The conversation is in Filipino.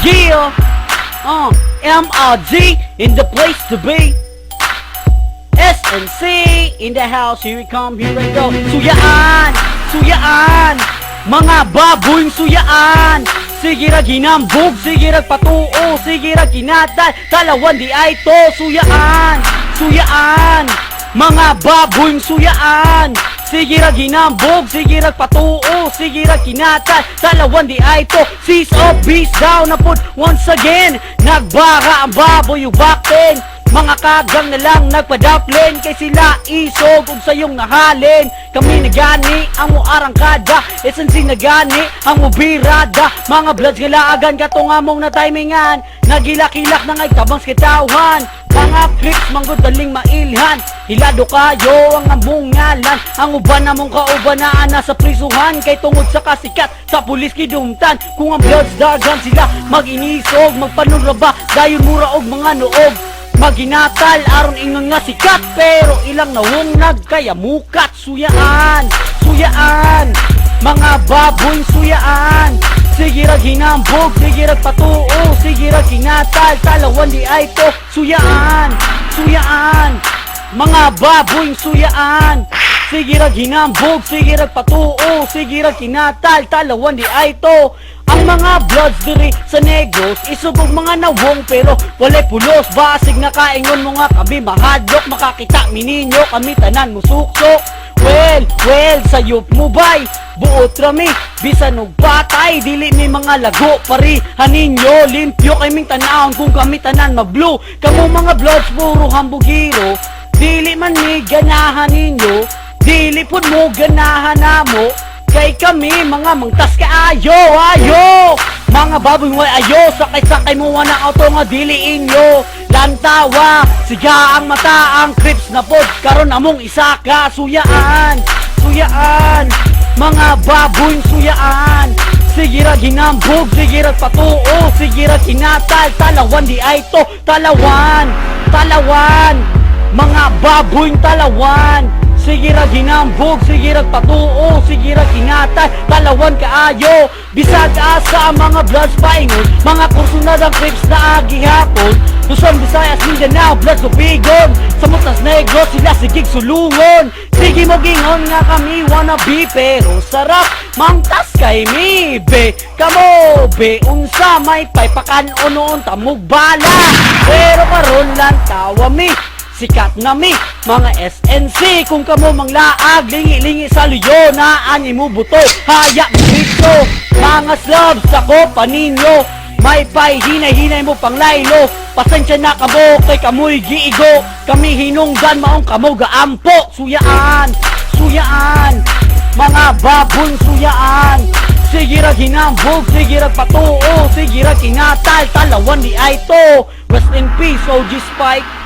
Yeah, MRG in the place to be. SNC in the house, here we come, here we go. Suyaan, suyaan, mga baboy suyaan. Sige ra ginambog, sige ra patuo, sige ra ginatay, talawan di ay to. Suyaan, suyaan, mga baboy suyaan. Sige ra ginambog, sige ra patuo, sige ra kinatay, talawan di ay to. Seas of beast down na put once again. Nagbara ang baboy ubakin, mga kagang na lang nagpadaplen, kay sila isog ug sayong nahalin. Kami nagani ang muarangkada, SNC nagani ang mubirada. Mga bloods galaagan katong among na timingan, nagilakilak na ngay tabang skitawhan. Mga clips manggod daling mailhan, hilado kayo ang among ngalan. Ang uban namong kaubanaan nasa prisuhan, kay tungod sa kasikat sa pulis kidumtan. Kung ang bloods dagan sila mag-inisog, magpanungraba dayon mura og mga noog. Maginatal aron ingon nga sikat, pero ilang nawong nagkaya mukat. Suyaan, suyaan, mga baboy suyaan. Sige ra ginambog, sige ra patuo, sige ra kinatal, talawan di ay to. Suyaan, suyaan, mga baboy suyaan. Sige ra ginambog, sige ra patuo, sige ra kinatal, talawan di ay to. Ang mga bloods diri sa Negros isubog mga nawong, pero walay pulos. Basig na kaingon mo nga kami mahadlok, makakita mininyo kami tanan musuksok. Well, sayop mo bay, buot rami, bisan og patay, dili mi mga lago pari haninyo. Limpyo kay ming tanawon kung kami tanan mag-blue. Kamo mga bloods puro hambugiro, dili man mi ganahan ninyo, dili pud mo ganahan namo. Kay kami mga mangtas kaayo, ayo. Mga baboy way ayo, sakay-sakay mo na auto nga dili inyo. Lantawa, siga ang mata ang crips na pod, karon among isa ka. Suyaan, suyaan, mga baboy suyaan. Sige ra ginambog, sige ra patuo, sige ra kinatal, talawan di ay to. Talawan, talawan, mga baboy talawan. Sige ra ginambog, sige ra patuo, sige ra kinatay, talawan kaayo. Bisag asa ang mga bloods paingon, mga kurso na ng crips na agihapon. Luzon, Visayas, Mindanao, bloods upigon. Sa Mutas Negros sila sigig sulungon. Sige mo gingon nga kami wannabe, pero sarap mangtas kay mi be. Kamo be, unsa may pay pakan-unon tamog bala, pero karon lang tawa mi, sikat na mi, mga SNC. Kung kamo manglaag, lingi-lingi sa luyo, naan mo buto, hayak mo dito. Mga slobs, ako paninyo, may pay, hinay-hinay mo pang laylo. Pasensya na kamo, kay kamoy giigo, kami hinunggan maong kamo gaampo. Suyaan, suyaan, mga babon suyaan. Sige ra ginambog, sige ra patuo, sige ra kinatal, talawan di ay to. Rest in peace, OG Spike.